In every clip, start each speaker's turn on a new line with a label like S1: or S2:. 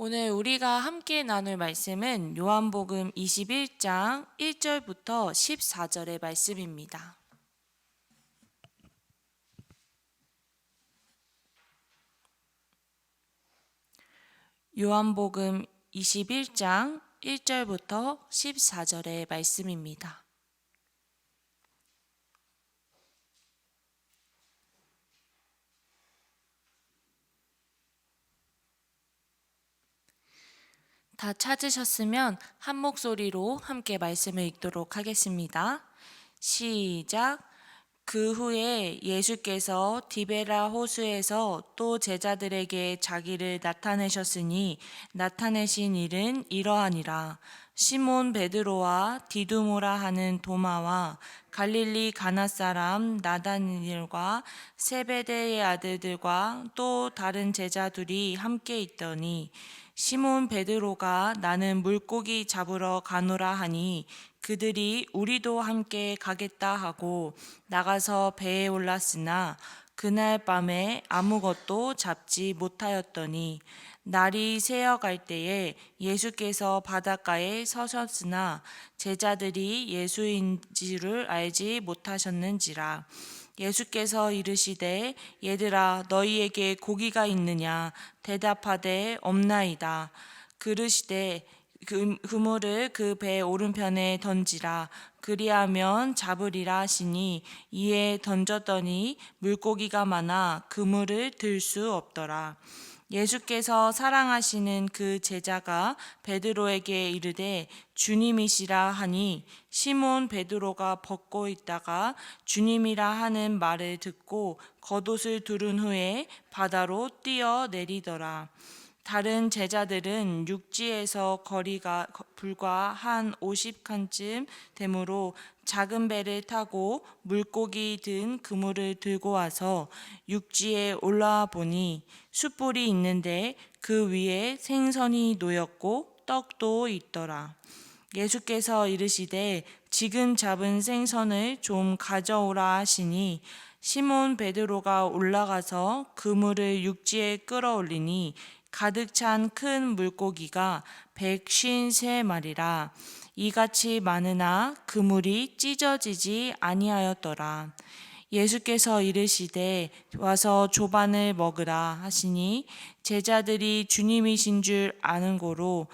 S1: 오늘 우리가 함께 나눌 말씀은 요한복음 21장 1절부터 14절의 말씀입니다. 요한복음 21장 1절부터 14절의 말씀입니다. 다 찾으셨으면 한 목소리로 함께 말씀을 읽도록 하겠습니다. 시작. 그 후에 예수께서 디베라 호수에서 또 제자들에게 자기를 나타내셨으니 나타내신 일은 이러하니라. 시몬 베드로와 디두모라 하는 도마와 갈릴리 가나 사람 나다니엘과 세베대의 아들들과 또 다른 제자들이 함께 있더니 시몬 베드로가 나는 물고기 잡으러 가노라 하니 그들이 우리도 함께 가겠다 하고 나가서 배에 올랐으나 그날 밤에 아무것도 잡지 못하였더니 날이 새어갈 때에 예수께서 바닷가에 서셨으나 제자들이 예수인지를 알지 못하셨는지라. 예수께서 이르시되 얘들아 너희에게 고기가 있느냐 대답하되 없나이다. 그르시되 그물을 그 배 오른편에 던지라. 그리하면 잡으리라 하시니 이에 던졌더니 물고기가 많아 그물을 들 수 없더라. 예수께서 사랑하시는 그 제자가 베드로에게 이르되 주님이시라 하니 시몬 베드로가 벗고 있다가 주님이라 하는 말을 듣고 겉옷을 두른 후에 바다로 뛰어내리더라. 다른 제자들은 육지에서 거리가 불과 한 50칸쯤 되므로 작은 배를 타고 물고기 든 그물을 들고 와서 육지에 올라와 보니 숯불이 있는데 그 위에 생선이 놓였고 떡도 있더라. 예수께서 이르시되 지금 잡은 생선을 좀 가져오라 하시니 시몬 베드로가 올라가서 그물을 육지에 끌어올리니 가득 찬 큰 물고기가 153마리라. 이같이 많으나 그물이 찢어지지 아니하였더라. 예수께서 이르시되 와서 조반을 먹으라 하시니 제자들이 주님이신 줄 아는 고로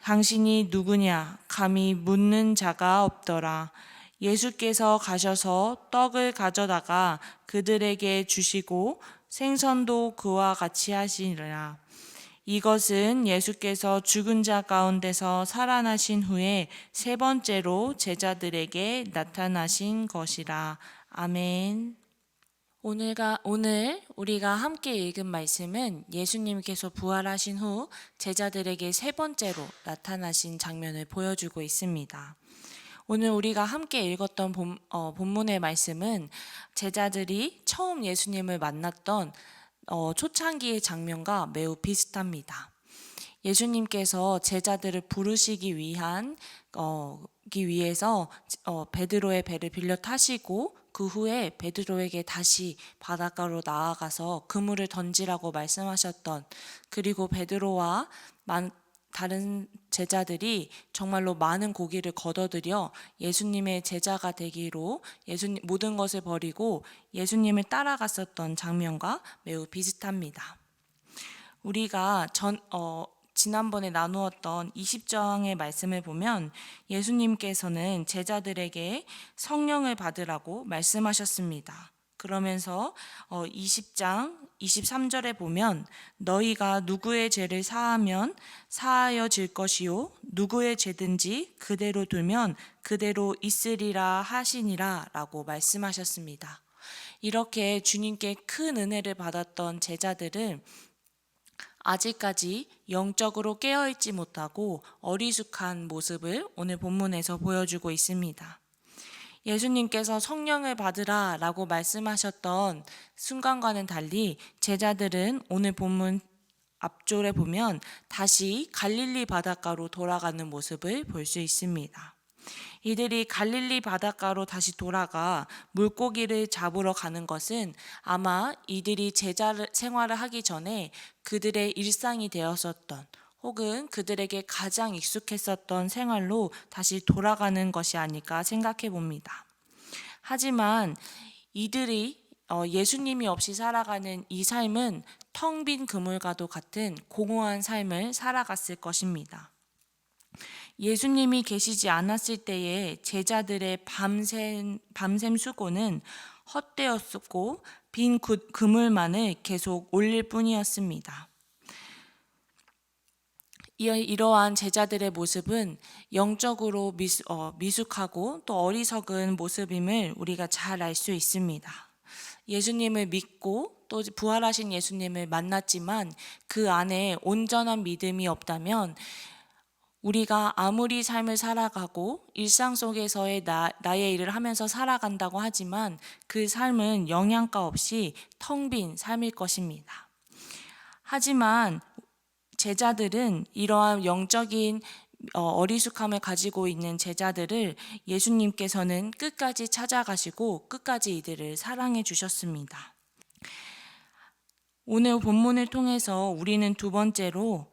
S1: 당신이 누구냐 감히 묻는 자가 없더라. 예수께서 가셔서 떡을 가져다가 그들에게 주시고 생선도 그와 같이 하시니라. 이것은 예수께서 죽은 자 가운데서 살아나신 후에 세 번째로 제자들에게 나타나신 것이라. 아멘. 오늘 우리가 함께 읽은 말씀은 예수님께서 부활하신 후 제자들에게 세 번째로 나타나신 장면을 보여주고 있습니다. 오늘 우리가 함께 읽었던 본문의 말씀은 제자들이 처음 예수님을 만났던 초창기의 장면과 매우 비슷합니다. 예수님께서 제자들을 부르시기 위해서 베드로의 배를 빌려 타시고 그 후에 베드로에게 다시 바닷가로 나아가서 그물을 던지라고 말씀하셨던, 그리고 베드로와 다른 제자들이 정말로 많은 고기를 걷어들여 예수님의 제자가 되기로 모든 것을 버리고 예수님을 따라갔었던 장면과 매우 비슷합니다. 우리가 지난번에 나누었던 20장의 말씀을 보면 예수님께서는 제자들에게 성령을 받으라고 말씀하셨습니다. 그러면서 20장 23절에 보면 너희가 누구의 죄를 사하면 사하여질 것이요 누구의 죄든지 그대로 두면 그대로 있으리라 하시니라 라고 말씀하셨습니다. 이렇게 주님께 큰 은혜를 받았던 제자들은 아직까지 영적으로 깨어있지 못하고 어리숙한 모습을 오늘 본문에서 보여주고 있습니다. 예수님께서 성령을 받으라 라고 말씀하셨던 순간과는 달리 제자들은 오늘 본문 앞절에 보면 다시 갈릴리 바닷가로 돌아가는 모습을 볼 수 있습니다. 이들이 갈릴리 바닷가로 다시 돌아가 물고기를 잡으러 가는 것은 아마 이들이 제자 생활을 하기 전에 그들의 일상이 되었었던, 혹은 그들에게 가장 익숙했었던 생활로 다시 돌아가는 것이 아닐까 생각해 봅니다. 하지만 이들이 예수님이 없이 살아가는 이 삶은 텅 빈 그물과도 같은 공허한 삶을 살아갔을 것입니다. 예수님이 계시지 않았을 때의 제자들의 밤샘 수고는 헛되었었고 빈 그물만을 계속 올릴 뿐이었습니다. 이러한 제자들의 모습은 영적으로 미숙하고 또 어리석은 모습임을 우리가 잘 알 수 있습니다. 예수님을 믿고 또 부활하신 예수님을 만났지만 그 안에 온전한 믿음이 없다면 우리가 아무리 삶을 살아가고 일상 속에서의 나의 일을 하면서 살아간다고 하지만 그 삶은 영양가 없이 텅 빈 삶일 것입니다. 하지만 제자들은 이러한 영적인 어리숙함을 가지고 있는 제자들을 예수님께서는 끝까지 찾아가시고 끝까지 이들을 사랑해 주셨습니다. 오늘 본문을 통해서 우리는 두 번째로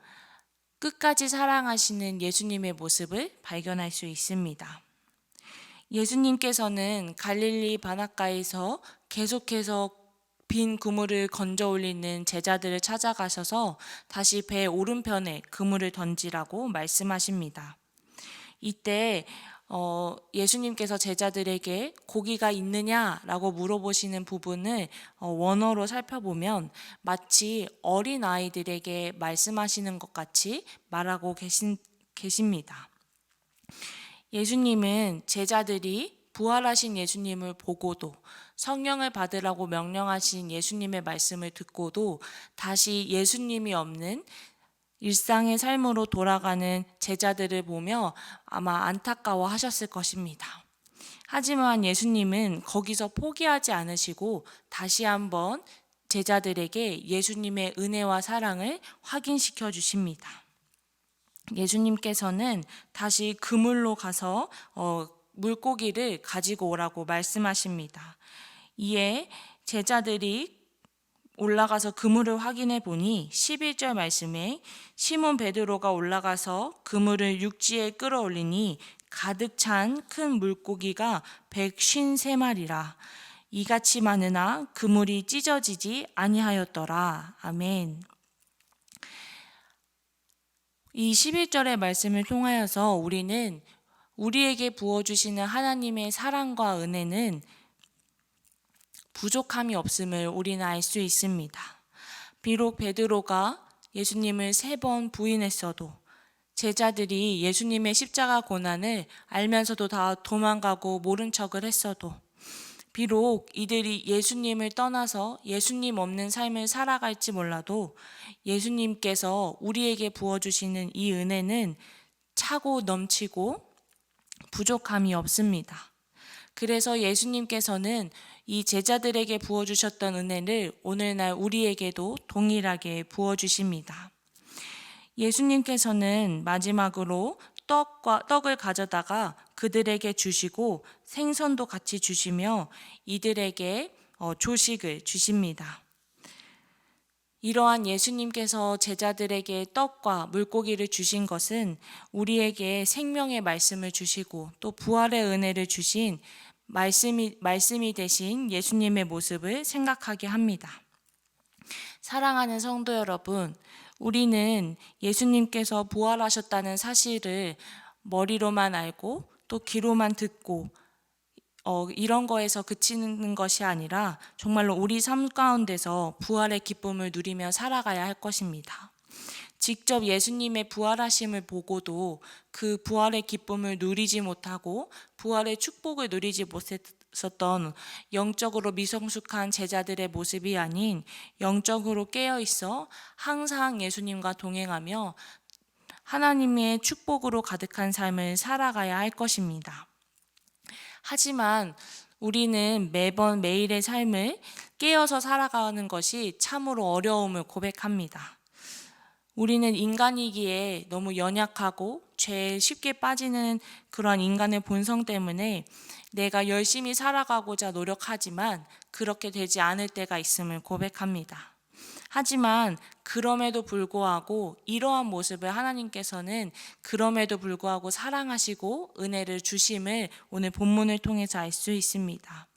S1: 끝까지 사랑하시는 예수님의 모습을 발견할 수 있습니다. 예수님께서는 갈릴리 바닷가에서 계속해서 빈 그물을 건져 올리는 제자들을 찾아가셔서 다시 배 오른편에 그물을 던지라고 말씀하십니다. 이때 예수님께서 제자들에게 고기가 있느냐라고 물어보시는 부분을 원어로 살펴보면 마치 어린 아이들에게 말씀하시는 것 같이 말하고 계십니다. 예수님은 제자들이 부활하신 예수님을 보고도 성령을 받으라고 명령하신 예수님의 말씀을 듣고도 다시 예수님이 없는 일상의 삶으로 돌아가는 제자들을 보며 아마 안타까워 하셨을 것입니다. 하지만 예수님은 거기서 포기하지 않으시고 다시 한번 제자들에게 예수님의 은혜와 사랑을 확인시켜 주십니다. 예수님께서는 다시 그물로 가서 물고기를 가지고 오라고 말씀하십니다. 이에 제자들이 올라가서 그물을 확인해 보니 11절 말씀에 시몬 베드로가 올라가서 그물을 육지에 끌어올리니 가득 찬 큰 물고기가 153마리라. 이같이 많으나 그물이 찢어지지 아니하였더라. 아멘. 이 11절의 말씀을 통하여서 우리는 우리에게 부어주시는 하나님의 사랑과 은혜는 부족함이 없음을 우리는 알 수 있습니다. 비록 베드로가 예수님을 3번 부인했어도 제자들이 예수님의 십자가 고난을 알면서도 다 도망가고 모른 척을 했어도 비록 이들이 예수님을 떠나서 예수님 없는 삶을 살아갈지 몰라도 예수님께서 우리에게 부어주시는 이 은혜는 차고 넘치고 부족함이 없습니다. 그래서 예수님께서는 이 제자들에게 부어주셨던 은혜를 오늘날 우리에게도 동일하게 부어주십니다. 예수님께서는 마지막으로 떡을 가져다가 그들에게 주시고 생선도 같이 주시며 이들에게 조식을 주십니다. 이러한 예수님께서 제자들에게 떡과 물고기를 주신 것은 우리에게 생명의 말씀을 주시고 또 부활의 은혜를 주신 말씀이 되신 예수님의 모습을 생각하게 합니다. 사랑하는 성도 여러분, 우리는 예수님께서 부활하셨다는 사실을 머리로만 알고 또 귀로만 듣고 이런 거에서 그치는 것이 아니라 정말로 우리 삶 가운데서 부활의 기쁨을 누리며 살아가야 할 것입니다. 직접 예수님의 부활하심을 보고도 그 부활의 기쁨을 누리지 못하고 부활의 축복을 누리지 못했었던 영적으로 미성숙한 제자들의 모습이 아닌 영적으로 깨어있어 항상 예수님과 동행하며 하나님의 축복으로 가득한 삶을 살아가야 할 것입니다. 하지만 우리는 매일의 삶을 깨어서 살아가는 것이 참으로 어려움을 고백합니다. 우리는 인간이기에 너무 연약하고 죄에 쉽게 빠지는 그런 인간의 본성 때문에 내가 열심히 살아가고자 노력하지만 그렇게 되지 않을 때가 있음을 고백합니다. 하지만 그럼에도 불구하고 이러한 모습을 하나님께서는 그럼에도 불구하고 사랑하시고 은혜를 주심을 오늘 본문을 통해서 알 수 있습니다.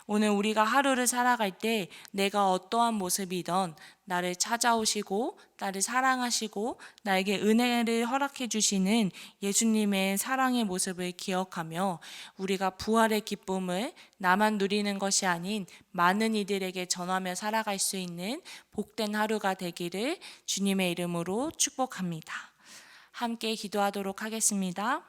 S1: 오늘 우리가 하루를 살아갈 때 내가 어떠한 모습이든 나를 찾아오시고 나를 사랑하시고 나에게 은혜를 허락해 주시는 예수님의 사랑의 모습을 기억하며 우리가 부활의 기쁨을 나만 누리는 것이 아닌 많은 이들에게 전하며 살아갈 수 있는 복된 하루가 되기를 주님의 이름으로 축복합니다. 함께 기도하도록 하겠습니다.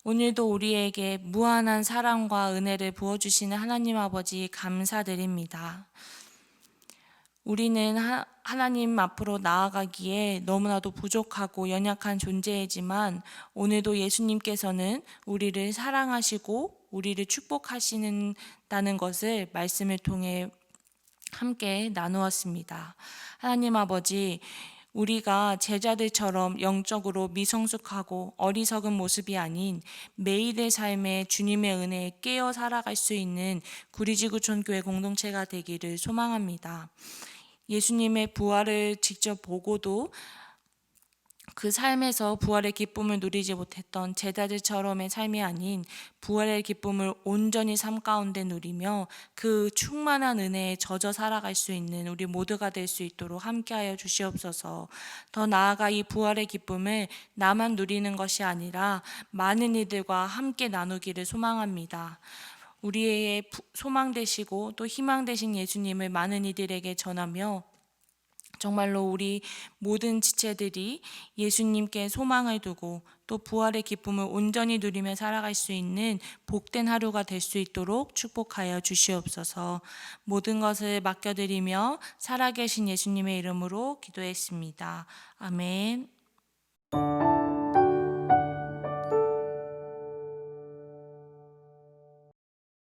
S1: 오늘도 우리에게 무한한 사랑과 은혜를 부어주시는 하나님 아버지 감사드립니다. 우리는 하나님 앞으로 나아가기에 너무나도 부족하고 연약한 존재이지만 오늘도 예수님께서는 우리를 사랑하시고 우리를 축복하시는다는 것을 말씀을 통해 함께 나누었습니다. 하나님 아버지, 우리가 제자들처럼 영적으로 미성숙하고 어리석은 모습이 아닌 매일의 삶에 주님의 은혜에 깨어 살아갈 수 있는 구리지구촌교회 공동체가 되기를 소망합니다. 예수님의 부활을 직접 보고도 그 삶에서 부활의 기쁨을 누리지 못했던 제자들처럼의 삶이 아닌 부활의 기쁨을 온전히 삶 가운데 누리며 그 충만한 은혜에 젖어 살아갈 수 있는 우리 모두가 될 수 있도록 함께하여 주시옵소서. 더 나아가 이 부활의 기쁨을 나만 누리는 것이 아니라 많은 이들과 함께 나누기를 소망합니다. 우리의 소망 되시고 또 희망 되신 예수님을 많은 이들에게 전하며 정말로 우리 모든 지체들이 예수님께 소망을 두고 또 부활의 기쁨을 온전히 누리며 살아갈 수 있는 복된 하루가 될 수 있도록 축복하여 주시옵소서. 모든 것을 맡겨드리며 살아계신 예수님의 이름으로 기도했습니다. 아멘.